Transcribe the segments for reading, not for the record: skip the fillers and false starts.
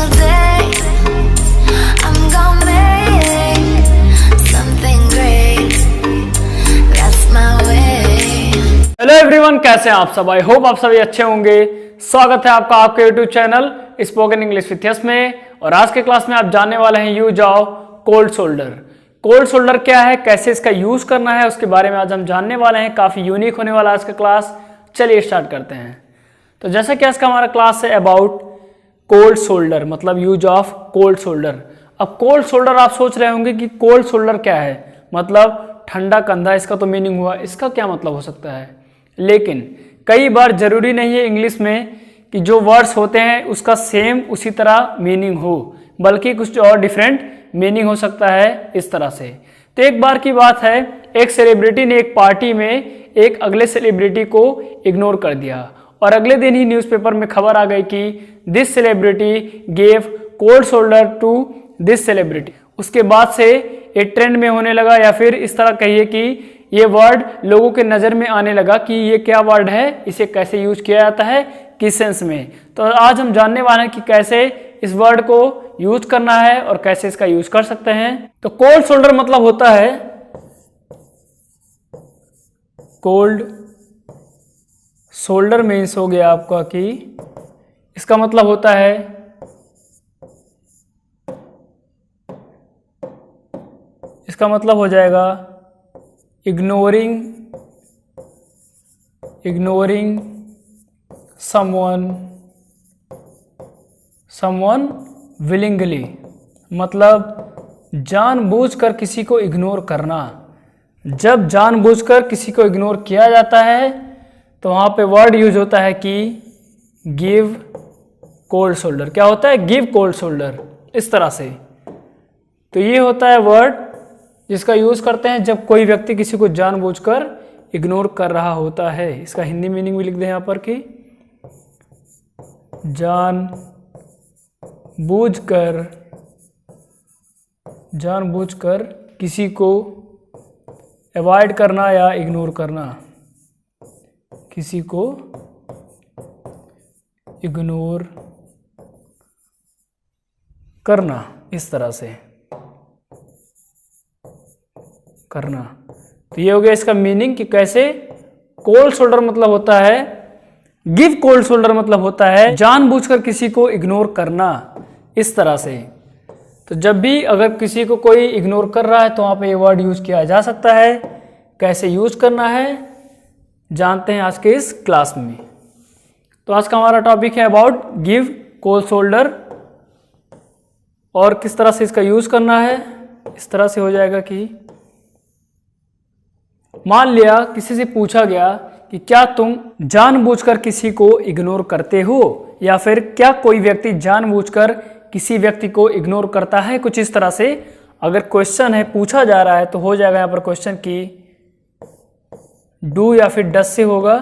single day. I'm gonna make something great. That's my way. Hello everyone, कैसे हैं आप सब? आई होप आप सभी अच्छे होंगे। स्वागत है आपका आपके YouTube channel spoken English with yes में। और आज के क्लास में आप जानने वाले हैं use of cold shoulder. Cold shoulder क्या है, कैसे इसका यूज करना है, उसके बारे में आज हम जानने वाले हैं। काफी यूनिक होने वाला आज का क्लास। चलिए स्टार्ट करते हैं। तो जैसा कि आज का हमारा क्लास है अबाउट कोल्ड शोल्डर, मतलब यूज ऑफ कोल्ड शोल्डर। अब कोल्ड शोल्डर आप सोच रहे होंगे कि कोल्ड शोल्डर क्या है, मतलब ठंडा कंधा, इसका तो मीनिंग हुआ, इसका क्या मतलब हो सकता है। लेकिन कई बार जरूरी नहीं है इंग्लिश में कि जो वर्ड्स होते हैं उसका सेम उसी तरह मीनिंग हो, बल्कि कुछ और डिफरेंट मीनिंग हो सकता है इस तरह से। तो एक बार की बात है, एक सेलिब्रिटी ने एक पार्टी में एक अगले सेलिब्रिटी को इग्नोर कर दिया और अगले दिन ही न्यूज़पेपर में खबर आ गई कि this celebrity gave cold shoulder to this celebrity. उसके बाद से ये ट्रेंड में होने लगा, या फिर इस तरह कहिए कि ये वर्ड लोगों के नज़र में आने लगा कि ये क्या वर्ड है, इसे कैसे यूज किया जाता है, किस सेंस में। तो आज हम जानने वाले हैं कि कैसे इस वर्ड को यूज करना है और कैसे इसका यूज कर सकते हैं। तो कोल्ड शोल्डर मतलब होता है, कोल्ड शोल्डर मीन्स हो गया आपका कि इसका मतलब होता है इसका मतलब हो जाएगा ignoring someone willingly, मतलब जानबूझकर किसी को इग्नोर करना। जब जानबूझकर किसी को इग्नोर किया जाता है तो वहाँ पे वर्ड यूज होता है कि गिव कोल्ड शोल्डर। क्या होता है? गिव कोल्ड शोल्डर, इस तरह से। तो ये होता है वर्ड जिसका यूज करते हैं जब कोई व्यक्ति किसी को जानबूझकर इग्नोर कर रहा होता है। इसका हिंदी मीनिंग भी लिख दें यहाँ पर कि जानबूझकर किसी को अवॉइड करना या इग्नोर करना, किसी को इग्नोर करना, इस तरह से करना। तो ये हो गया इसका मीनिंग कि कैसे कोल्ड शोल्डर मतलब होता है, गिव कोल्ड शोल्डर मतलब होता है जानबूझकर किसी को इग्नोर करना, इस तरह से। तो जब भी अगर किसी को कोई इग्नोर कर रहा है तो वहां पे ये वर्ड यूज किया जा सकता है। कैसे यूज करना है जानते हैं आज के इस क्लास में। तो आज का हमारा टॉपिक है अबाउट गिव कोल्ड शोल्डर, और किस तरह से इसका यूज करना है। इस तरह से हो जाएगा कि मान लिया किसी से पूछा गया कि क्या तुम जानबूझकर किसी को इग्नोर करते हो, या फिर क्या कोई व्यक्ति जानबूझकर किसी व्यक्ति को इग्नोर करता है, कुछ इस तरह से। अगर क्वेश्चन है, पूछा जा रहा है, तो हो जाएगा यहाँ पर क्वेश्चन की डू या फिर डज से होगा,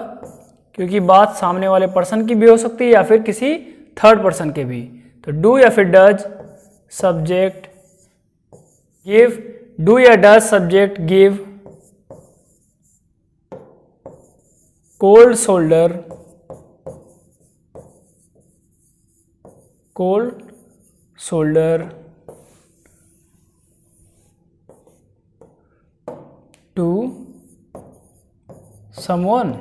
क्योंकि बात सामने वाले पर्सन की भी हो सकती है या फिर किसी थर्ड पर्सन के भी। तो डू या फिर डज, सब्जेक्ट गिव, डू या does subject give cold shoulder to someone.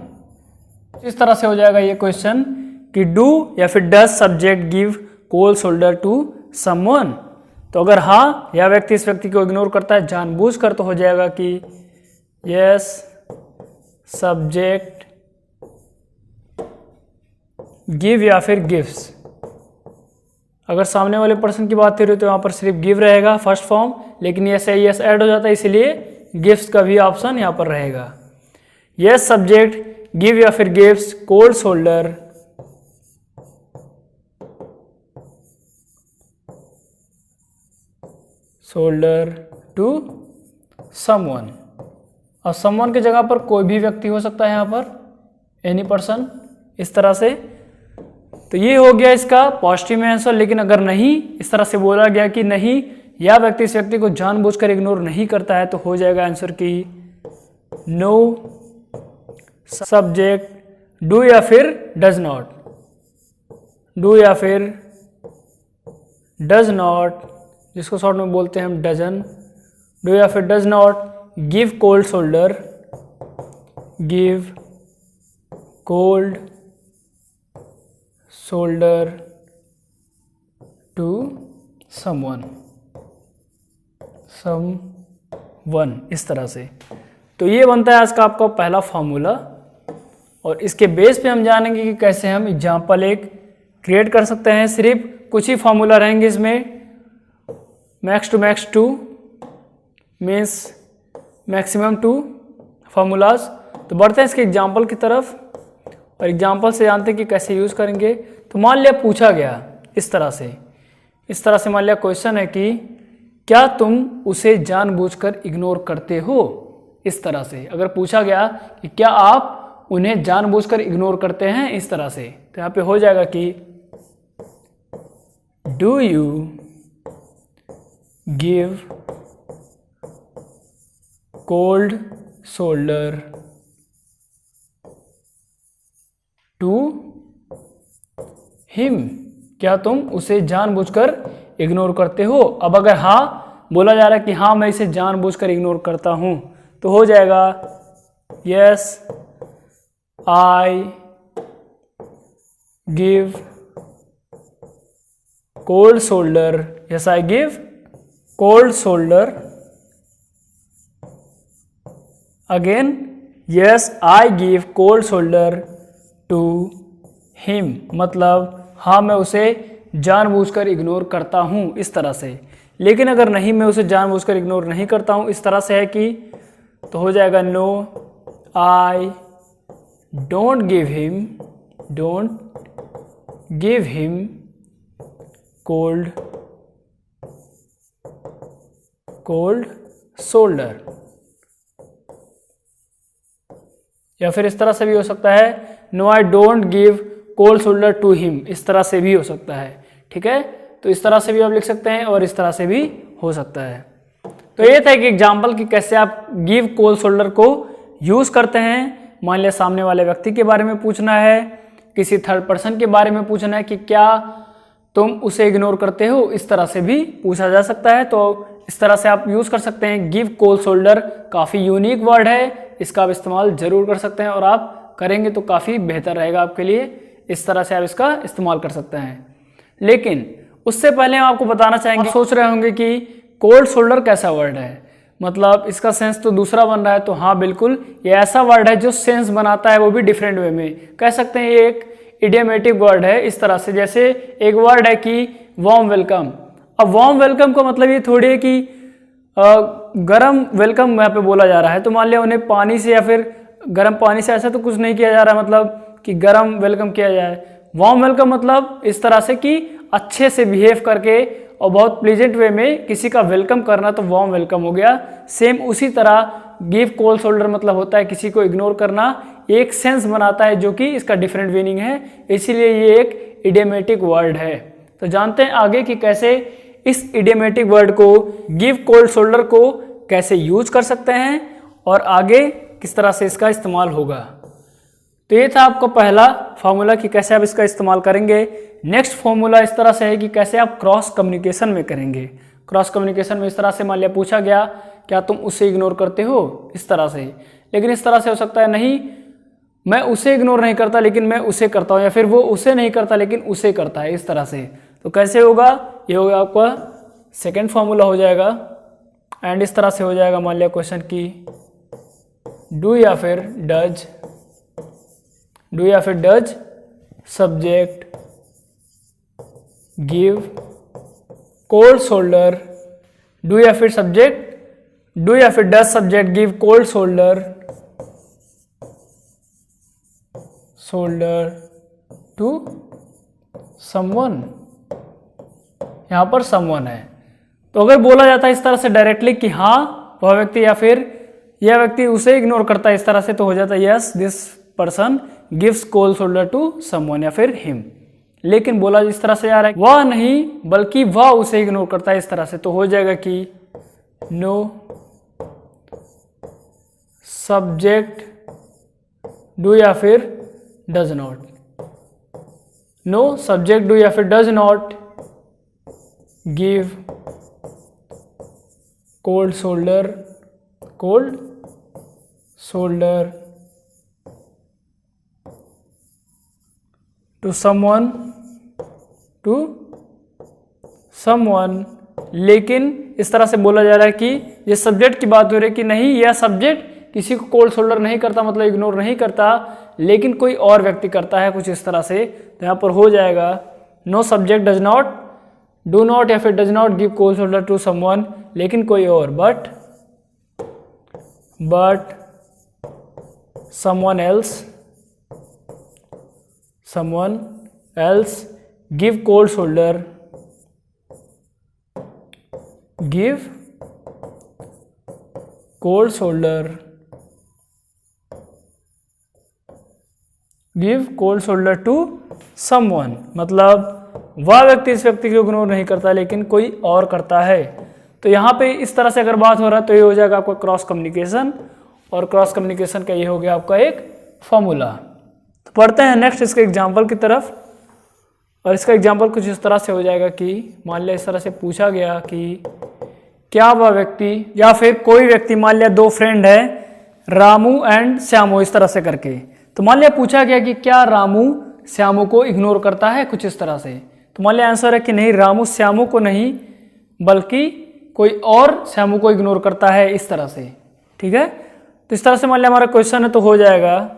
इस तरह से हो जाएगा ये क्वेश्चन कि डू या फिर does subject give cold shoulder to someone. तो अगर हाँ, या व्यक्ति इस व्यक्ति को इग्नोर करता है जानबूझकर, तो हो जाएगा कि यस सब्जेक्ट गिव या फिर गिव्स। अगर सामने वाले पर्सन की बात करें तो यहाँ पर सिर्फ गिव रहेगा फर्स्ट फॉर्म, लेकिन यस ऐड हो जाता है, इसलिए गिव्स का भी ऑप्शन यहाँ पर रहेगा। यस सब्जेक्ट गिव या फिर gives cold shoulder to someone. और समवन की जगह पर कोई भी व्यक्ति हो सकता है यहाँ पर, एनी पर्सन, इस तरह से। तो ये हो गया इसका पॉजिटिव में आंसर। लेकिन अगर नहीं, इस तरह से बोला गया कि नहीं, या व्यक्ति इस व्यक्ति को जानबूझकर इग्नोर नहीं करता है, तो हो जाएगा आंसर की नो सब्जेक्ट डू या फिर डज नॉट, डू या फिर डज नॉट, जिसको शॉर्ट में बोलते हैं हम डजन, डू या फिर does not give cold shoulder, give cold shoulder to someone, इस तरह से। तो ये बनता है आज का आपका पहला फार्मूला, और इसके बेस पे हम जानेंगे कि कैसे हम एग्जाम्पल एक क्रिएट कर सकते हैं। सिर्फ कुछ ही फार्मूला रहेंगे इसमें, max to max 2 means maximum 2 formulas. तो बढ़ते हैं इसके एग्जाम्पल की तरफ, और एग्जाम्पल से जानते हैं कि कैसे यूज़ करेंगे। तो मान लिया पूछा गया इस तरह से मान लिया क्वेश्चन है कि क्या तुम उसे जानबूझकर इग्नोर करते हो, इस तरह से अगर पूछा गया कि क्या आप उन्हें जानबूझकर इग्नोर करते हैं, इस तरह से, तो यहाँ पे हो जाएगा कि do you give cold shoulder to him, क्या तुम उसे जानबूझकर इग्नोर करते हो। अब अगर हाँ बोला जा रहा है कि हाँ मैं इसे जानबूझकर इग्नोर करता हूं, तो हो जाएगा yes I give cold shoulder, yes I give cold shoulder, again yes I give cold shoulder to him, मतलब हाँ मैं उसे जानबूझकर इग्नोर करता हूँ, इस तरह से। लेकिन अगर नहीं मैं उसे जानबूझकर इग्नोर नहीं करता हूँ, इस तरह से है कि, तो हो जाएगा no I don't give him cold shoulder. या फिर इस तरह से भी हो सकता है, no I don't give cold shoulder to him, इस तरह से भी हो सकता है। ठीक है, तो इस तरह से भी आप लिख सकते हैं और इस तरह से भी हो सकता है। तो ये था एक एग्जाम्पल कि कैसे आप गिव कोल्ड शोल्डर को यूज करते हैं। मान लिया सामने वाले व्यक्ति के बारे में पूछना है, किसी थर्ड पर्सन के बारे में पूछना है कि क्या तुम उसे इग्नोर करते हो, इस तरह से भी पूछा जा सकता है। तो इस तरह से आप यूज कर सकते हैं। गिव कोल्ड शोल्डर काफी यूनिक वर्ड है, इसका आप इस्तेमाल जरूर कर सकते हैं, और आप करेंगे तो काफी बेहतर रहेगा आपके लिए। इस तरह से आप इसका इस्तेमाल कर सकते हैं। लेकिन उससे पहले हम आपको बताना चाहेंगे, आप सोच रहे होंगे कि कोल्ड शोल्डर कैसा वर्ड है, मतलब इसका सेंस तो दूसरा बन रहा है। तो हाँ बिल्कुल, ये ऐसा वर्ड है जो सेंस बनाता है, वो भी डिफरेंट वे में। कह सकते हैं ये एक इडियमेटिक वर्ड है, इस तरह से। जैसे एक वर्ड है कि वार्म वेलकम। अब वार्म वेलकम का मतलब ये थोड़ी है कि गरम वेलकम यहाँ पे बोला जा रहा है। तो मान लिया उन्हें पानी से या फिर गर्म पानी से, ऐसा तो कुछ नहीं किया जा रहा है, मतलब कि गरम वेलकम किया जाए। वार्म वेलकम मतलब इस तरह से कि अच्छे से बिहेव करके और बहुत प्लीजेंट वे में किसी का वेलकम करना, तो वार्म वेलकम हो गया। सेम उसी तरह गिव कोल्ड शोल्डर मतलब होता है किसी को इग्नोर करना, एक सेंस बनाता है जो कि इसका डिफरेंट मीनिंग है, इसीलिए ये एक इडियमेटिक वर्ड है। तो जानते हैं आगे कि कैसे इस इडियमेटिक वर्ड को, गिव कोल्ड शोल्डर को कैसे यूज कर सकते हैं और आगे किस तरह से इसका इस्तेमाल होगा। तो ये था आपका पहला फॉर्मूला कि कैसे आप इसका इस्तेमाल करेंगे। नेक्स्ट फॉर्मूला इस तरह से है कि कैसे आप क्रॉस कम्युनिकेशन में करेंगे। क्रॉस कम्युनिकेशन में इस तरह से मान लिया पूछा गया, क्या तुम उसे इग्नोर करते हो, इस तरह से। लेकिन इस तरह से हो सकता है, नहीं मैं उसे इग्नोर नहीं करता लेकिन मैं उसे करता हूँ, या फिर वो उसे नहीं करता लेकिन उसे करता है, इस तरह से। तो कैसे होगा, ये होगा आपका सेकेंड फॉर्मूला हो जाएगा। एंड इस तरह से हो जाएगा, मान लिया क्वेश्चन की डू या फिर does subject give cold shoulder, do या फिर does subject give cold shoulder to someone. यहां पर समवन है, तो अगर बोला जाता है इस तरह से डायरेक्टली कि हाँ वह व्यक्ति या फिर यह व्यक्ति उसे इग्नोर करता है, इस तरह से, तो हो जाता है yes this person gives cold shoulder to someone या फिर हिम। लेकिन बोला इस तरह से जा रहा है, वह नहीं बल्कि वह उसे इग्नोर करता है, इस तरह से। तो हो जाएगा कि नो सब्जेक्ट डू या फिर does not, no subject do या फिर does not give cold shoulder to someone, लेकिन इस तरह से बोला जा रहा है कि ये सब्जेक्ट की बात हो रही है कि नहीं, यह सब्जेक्ट किसी को कोल्ड शोल्डर नहीं करता, मतलब इग्नोर नहीं करता, लेकिन कोई और व्यक्ति करता है, कुछ इस तरह से। तो यहाँ पर हो जाएगा no subject does not, do not या फिर does not give cold shoulder to someone, लेकिन कोई और, but someone else give cold shoulder to someone, मतलब वह व्यक्ति इस व्यक्ति को इग्नोर नहीं करता लेकिन कोई और करता है। तो यहाँ पे इस तरह से अगर बात हो रहा है तो ये हो जाएगा आपका क्रॉस कम्युनिकेशन, और क्रॉस कम्युनिकेशन का ये हो गया आपका एक फॉर्मूला। तो पढ़ते हैं नेक्स्ट इसके एग्जाम्पल की तरफ, और इसका एग्जाम्पल कुछ इस तरह से हो जाएगा कि मान लिया इस तरह से पूछा गया कि क्या वह व्यक्ति या फिर कोई व्यक्ति, मान लिया दो फ्रेंड है रामू एंड श्यामू, इस तरह से करके। तो मान लिया पूछा गया कि क्या रामू श्यामू को इग्नोर करता है, कुछ इस तरह से। तो मान लिया आंसर है कि नहीं, रामू श्यामू को नहीं बल्कि कोई और श्यामू को इग्नोर करता है, इस तरह से। ठीक है, तो इस तरह से मान लिया हमारा क्वेश्चन है, तो हो जाएगा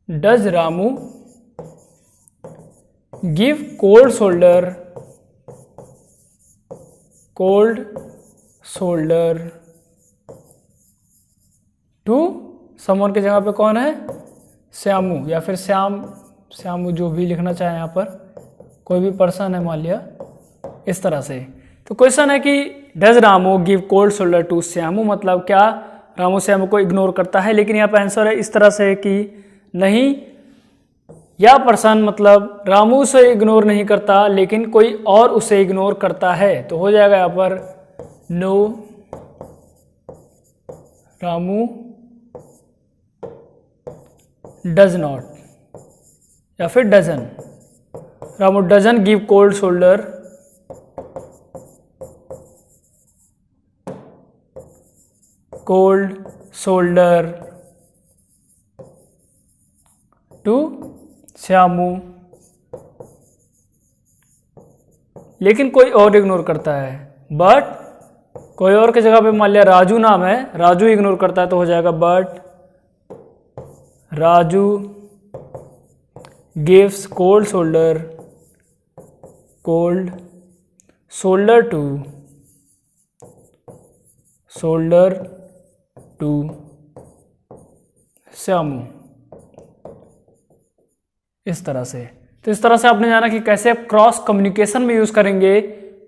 does Ramu give cold shoulder to someone, की जगह पे कौन है, श्यामू या फिर श्यामू जो भी लिखना चाहे, यहाँ पर कोई भी पर्सन है मान लिया, इस तरह से। तो क्वेश्चन है कि does Ramu give cold shoulder to Shyamu, मतलब क्या रामू श्यामू को इग्नोर करता है, लेकिन यहाँ पे आंसर है इस तरह से कि नहीं, या पर्सन मतलब रामू उसे इग्नोर नहीं करता लेकिन कोई और उसे इग्नोर करता है। तो हो जाएगा यहाँ पर नो रामू डज नॉट या फिर doesn't, Ramu doesn't give cold shoulder to Shyamu, लेकिन कोई और इग्नोर करता है, बट कोई और की जगह पे मान लिया राजू नाम है, राजू इग्नोर करता है, तो हो जाएगा but Raju gives cold shoulder to Shyamu, इस तरह से। तो इस तरह से आपने जाना कि कैसे आप क्रॉस कम्युनिकेशन में यूज करेंगे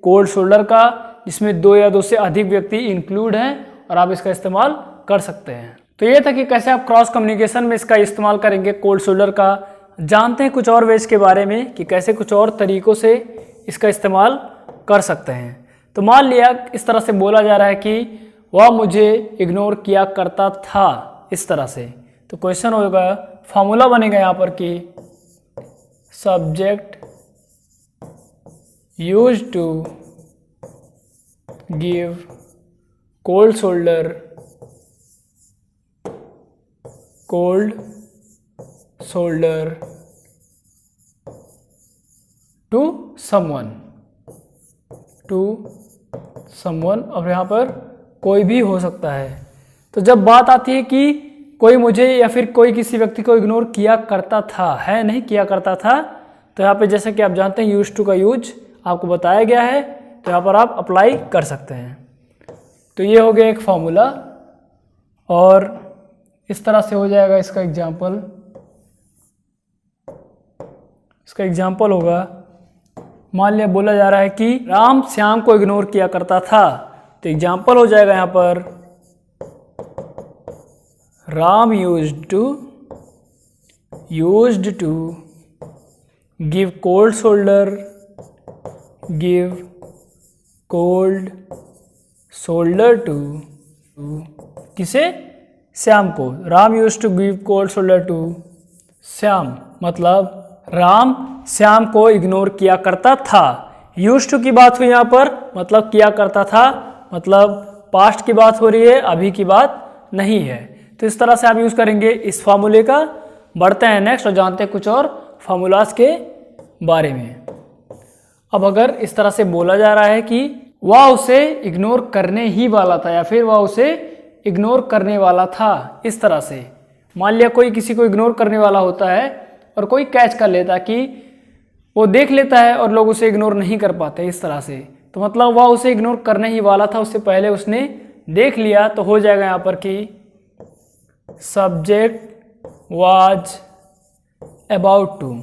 कोल्ड शोल्डर का, जिसमें दो या दो से अधिक व्यक्ति इंक्लूड हैं, और आप इसका इस्तेमाल कर सकते हैं। तो ये था कि कैसे आप क्रॉस कम्युनिकेशन में इसका इस्तेमाल करेंगे कोल्ड शोल्डर का। जानते हैं कुछ और वेज के बारे में कि कैसे कुछ और तरीकों से इसका इस्तेमाल कर सकते हैं। तो मान लिया इस तरह से बोला जा रहा है कि वह मुझे इग्नोर किया करता था, इस तरह से। तो क्वेश्चन होगा, फॉर्मूला बनेगा यहाँ पर कि subject used to give cold shoulder to someone, और यहाँ पर कोई भी हो सकता है। तो जब बात आती है कि कोई मुझे या फिर कोई किसी व्यक्ति को इग्नोर किया करता था, है नहीं किया करता था, तो यहाँ पे जैसे कि आप जानते हैं यूज टू का यूज आपको बताया गया है, तो यहाँ पर आप अप्लाई कर सकते हैं। तो ये हो गया एक फॉर्मूला, और इस तरह से हो जाएगा इसका एग्जाम्पल। इसका एग्जाम्पल होगा, मान लिया बोला जा रहा है कि राम श्याम को इग्नोर किया करता था, तो एग्जाम्पल हो जाएगा यहाँ पर Ram used to give cold shoulder to किसे, श्याम को। Ram used to give cold shoulder to Shyam, मतलब राम श्याम को इग्नोर किया करता था। यूज्ड टू की बात हुई यहाँ पर, मतलब किया करता था, मतलब पास्ट की बात हो रही है, अभी की बात नहीं है। तो इस तरह से आप यूज करेंगे इस फॉर्मूले का। बढ़ते हैं नेक्स्ट और जानते हैं कुछ और फॉर्मूलाज के बारे में। अब अगर इस तरह से बोला जा रहा है कि वह उसे इग्नोर करने ही वाला था या फिर वह उसे इग्नोर करने वाला था, इस तरह से मान लिया कोई किसी को इग्नोर करने वाला होता है और कोई कैच कर लेता कि वो देख लेता है और लोग उसे इग्नोर नहीं कर पाते, इस तरह से। तो मतलब वह उसे इग्नोर करने ही वाला था, उससे पहले उसने देख लिया, तो हो जाएगा यहाँ पर कि subject was about to.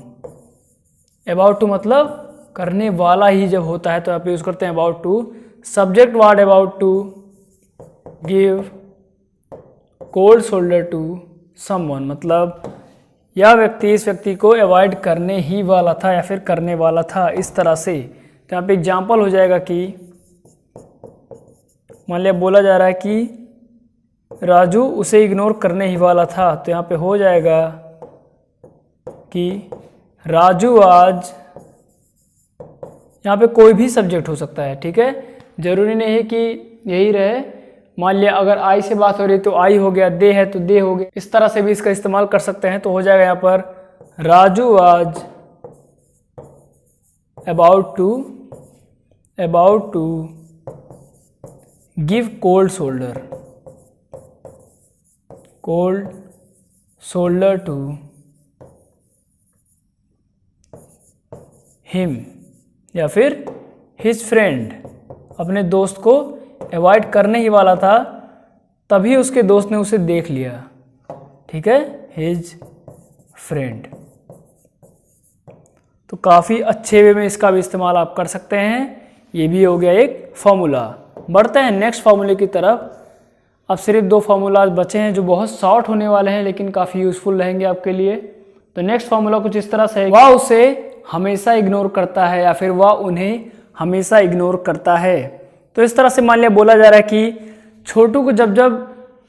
About to मतलब करने वाला ही जब होता है तो आप यूज करते हैं about to. Subject was about to give cold shoulder to someone, मतलब यह व्यक्ति इस व्यक्ति को अवॉइड करने ही वाला था या फिर करने वाला था, इस तरह से। तो यहाँ पे एग्जाम्पल हो जाएगा कि मान लिया बोला जा रहा है कि राजू उसे इग्नोर करने ही वाला था, तो यहाँ पे हो जाएगा कि राजू आज, यहाँ पे कोई भी सब्जेक्ट हो सकता है, ठीक है, जरूरी नहीं है कि यही रहे। मान लिया अगर आई से बात हो रही है तो आई हो गया, दे है तो दे हो गया, इस तरह से भी इसका इस्तेमाल कर सकते हैं। तो हो जाएगा यहाँ पर राजू आज about to give cold shoulder to him या फिर हिज फ्रेंड, अपने दोस्त को अवॉइड करने ही वाला था, तभी उसके दोस्त ने उसे देख लिया, ठीक है, हिज फ्रेंड। तो काफ़ी अच्छे वे में इसका भी इस्तेमाल आप कर सकते हैं। ये भी हो गया एक फॉर्मूला। बढ़ते हैं नेक्स्ट फॉर्मूले की तरफ। अब सिर्फ 2 फार्मूलाज बचे हैं जो बहुत शॉर्ट होने वाले हैं लेकिन काफ़ी यूजफुल रहेंगे आपके लिए। तो नेक्स्ट फार्मूला कुछ इस तरह से है, वह उसे हमेशा इग्नोर करता है या फिर वह उन्हें हमेशा इग्नोर करता है। तो इस तरह से मान लिया बोला जा रहा है कि छोटू को जब जब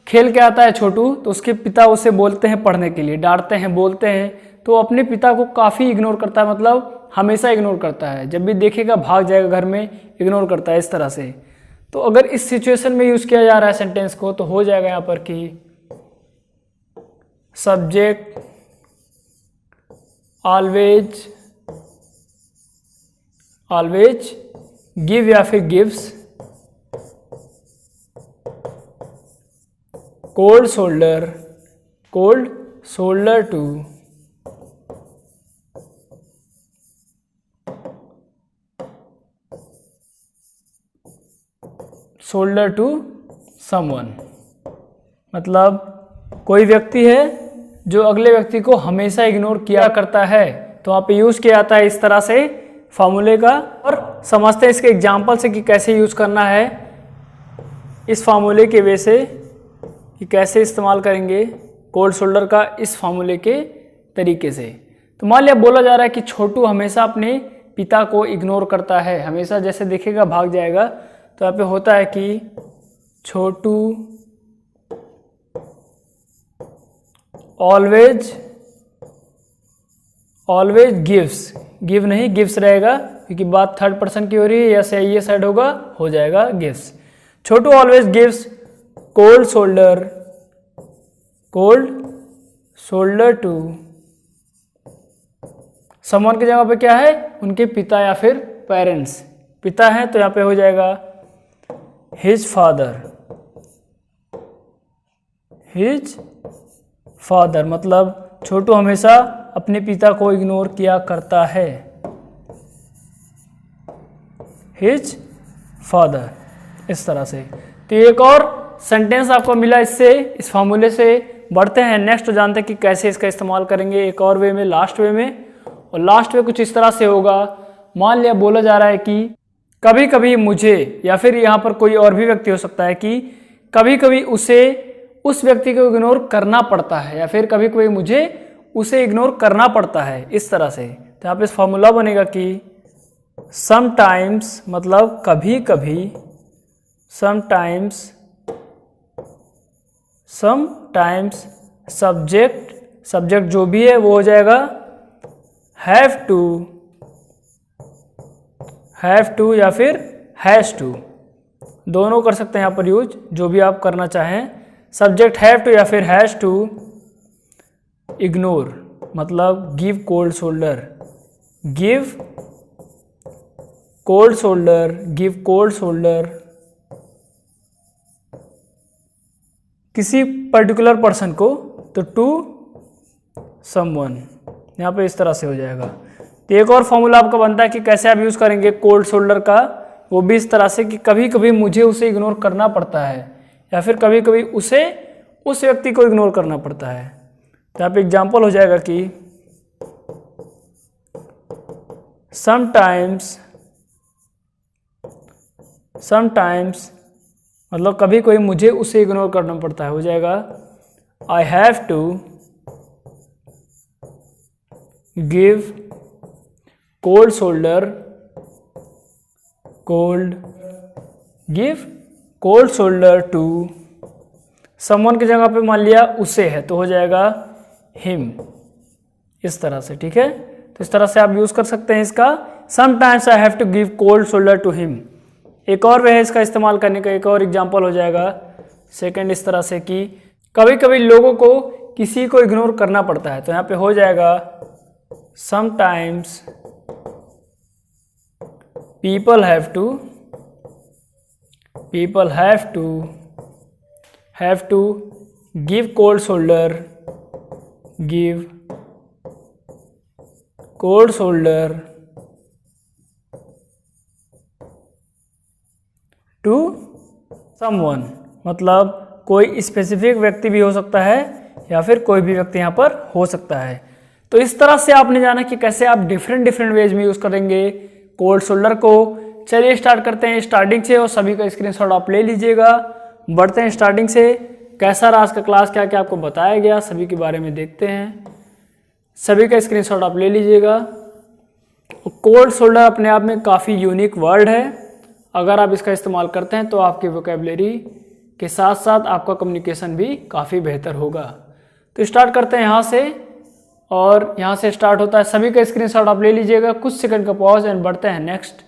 खेल के आता है छोटू, तो उसके पिता उसे बोलते हैं पढ़ने के लिए, डांटते हैं, बोलते हैं, तो अपने पिता को काफ़ी इग्नोर करता है, मतलब हमेशा इग्नोर करता है, जब भी देखेगा भाग जाएगा घर में, इग्नोर करता है, इस तरह से। तो अगर इस सिचुएशन में यूज किया जा रहा है सेंटेंस को, तो हो जाएगा यहाँ पर कि सब्जेक्ट ऑलवेज गिव या फिर gives cold shoulder to someone, मतलब कोई व्यक्ति है जो अगले व्यक्ति को हमेशा इग्नोर किया करता है, तो वहाँ पे यूज किया जाता है इस तरह से फार्मूले का। और समझते हैं इसके एग्जाम्पल से कि कैसे यूज करना है इस फार्मूले के वे से, कि कैसे इस्तेमाल करेंगे कोल्ड शोल्डर का इस फार्मूले के तरीके से। तो मान लिया बोला जा रहा है कि छोटू हमेशा अपने पिता को इग्नोर करता है, हमेशा जैसे देखेगा भाग जाएगा, तो यहाँ पे होता है कि छोटू ऑलवेज गिव्स, गिव नहीं गिव्स रहेगा क्योंकि बात थर्ड पर्सन की हो रही है, या से ये साइड होगा, हो जाएगा gives. Chhotu always gives cold shoulder to someone की जगह पे क्या है, उनके पिता या फिर पेरेंट्स, पिता है तो यहाँ पे हो जाएगा हिज फादर, मतलब छोटू हमेशा अपने पिता को इग्नोर किया करता है, हिज फादर, इस तरह से। तो एक और सेंटेंस आपको मिला इससे, इस फार्मूले से। बढ़ते हैं नेक्स्ट, जानते हैं कि कैसे इसका इस्तेमाल करेंगे एक और वे में, लास्ट वे में। और लास्ट वे कुछ इस तरह से होगा, मान लिया बोला जा रहा है कि कभी कभी मुझे, या फिर यहाँ पर कोई और भी व्यक्ति हो सकता है कि कभी कभी उसे उस व्यक्ति को इग्नोर करना पड़ता है, या फिर कभी कभी मुझे उसे इग्नोर करना पड़ता है, इस तरह से। तो यहाँ पे इस फॉर्मूला बनेगा कि समटाइम्स, मतलब कभी कभी, समटाइम्स सब्जेक्ट जो भी है वो हो जाएगा हैव टू या फिर हैज़ टू, दोनों कर सकते हैं यहाँ पर यूज, जो भी आप करना चाहें। सब्जेक्ट हैव टू या फिर हैज़ टू। इग्नोर मतलब give cold shoulder, give cold shoulder, give cold shoulder किसी पर्टिकुलर पर्सन को, तो टू समवन, यहाँ पे इस तरह से हो जाएगा। तो एक और फॉर्मूला आपका बनता है कि कैसे आप यूज़ करेंगे कोल्ड शोल्डर का, वो भी इस तरह से कि कभी कभी मुझे उसे इग्नोर करना पड़ता है या फिर कभी कभी उसे उस व्यक्ति को इग्नोर करना पड़ता है। तो यहाँ पे एग्जाम्पल हो जाएगा कि समटाइम्स मतलब कभी कोई मुझे उसे इग्नोर करना पड़ता है, हो जाएगा I have to give cold shoulder, give cold shoulder to someone की जगह पे मान लिया उसे है तो हो जाएगा हिम, इस तरह से। ठीक है, तो इस तरह से आप यूज कर सकते हैं इसका। Sometimes I have to give cold shoulder to him, एक और वे है इसका इस्तेमाल करने का, एक और एग्जाम्पल हो जाएगा सेकंड, इस तरह से कि कभी कभी लोगों को किसी को इग्नोर करना पड़ता है, तो यहाँ पे हो जाएगा sometimes people have to give cold shoulder, to someone, मतलब कोई स्पेसिफिक व्यक्ति भी हो सकता है या फिर कोई भी व्यक्ति यहाँ पर हो सकता है। तो इस तरह से आपने जाना कि कैसे आप डिफरेंट वेज में यूज करेंगे कोल्ड शोल्डर को। चलिए स्टार्ट करते हैं स्टार्टिंग से, और सभी का स्क्रीनशॉट आप ले लीजिएगा। बढ़ते हैं स्टार्टिंग से, कैसा रहा आज का क्लास, क्या क्या आपको बताया गया, सभी के बारे में देखते हैं। सभी का स्क्रीनशॉट आप ले लीजिएगा। कोल्ड शोल्डर अपने आप में काफ़ी यूनिक वर्ड है, अगर आप इसका इस्तेमाल करते हैं तो आपकी वोकैबुलरी के साथ साथ आपका कम्युनिकेशन भी काफ़ी बेहतर होगा। तो स्टार्ट करते हैं यहाँ से, और यहाँ से स्टार्ट होता है। सभी का स्क्रीनशॉट आप ले लीजिएगा, कुछ सेकंड का पॉज, एंड बढ़ते हैं नेक्स्ट।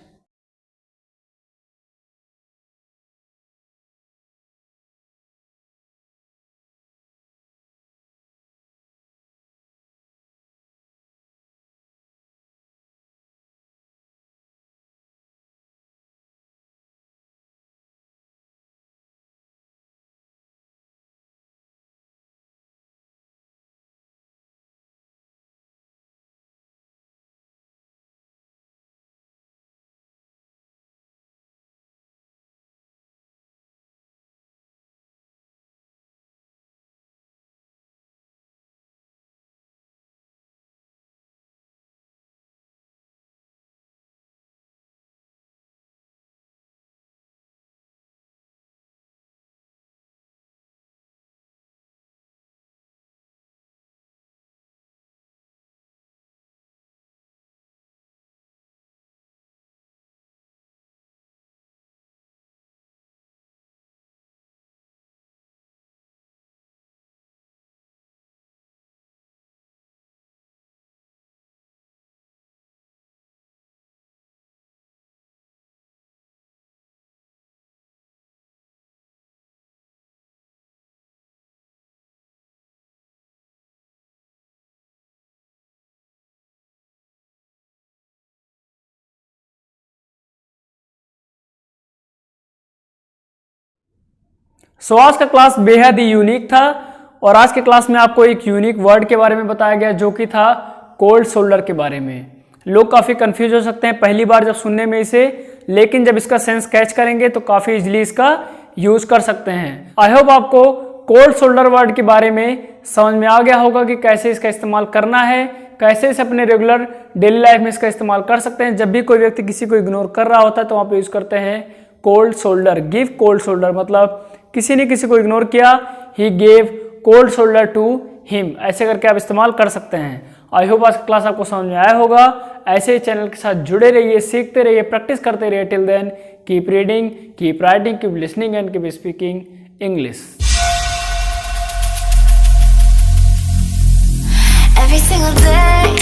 सो आज का क्लास बेहद ही यूनिक था, और आज के क्लास में आपको एक यूनिक वर्ड के बारे में बताया गया जो कि था कोल्ड शोल्डर के बारे में। लोग काफ़ी कंफ्यूज हो सकते हैं पहली बार जब सुनने में इसे, लेकिन जब इसका सेंस कैच करेंगे तो काफ़ी इजीली इसका यूज कर सकते हैं। आई होप आपको कोल्ड शोल्डर वर्ड के बारे में समझ में आ गया होगा कि कैसे इसका इस्तेमाल करना है, कैसे इसे अपने रेगुलर डेली लाइफ में इसका इस्तेमाल कर सकते हैं। जब भी कोई व्यक्ति किसी को इग्नोर कर रहा होता है तो वहाँ पे यूज करते हैं cold shoulder, give cold shoulder, मतलब किसी ने किसी को इग्नोर किया, he gave cold shoulder to him, ऐसे करके आप इस्तेमाल कर सकते हैं। आई होप आज का क्लास आपको समझ में आया होगा। ऐसे ही चैनल के साथ जुड़े रहिए, सीखते रहिए, प्रैक्टिस करते रहिए। Till then keep reading, keep writing, keep listening and keep speaking English. Every single day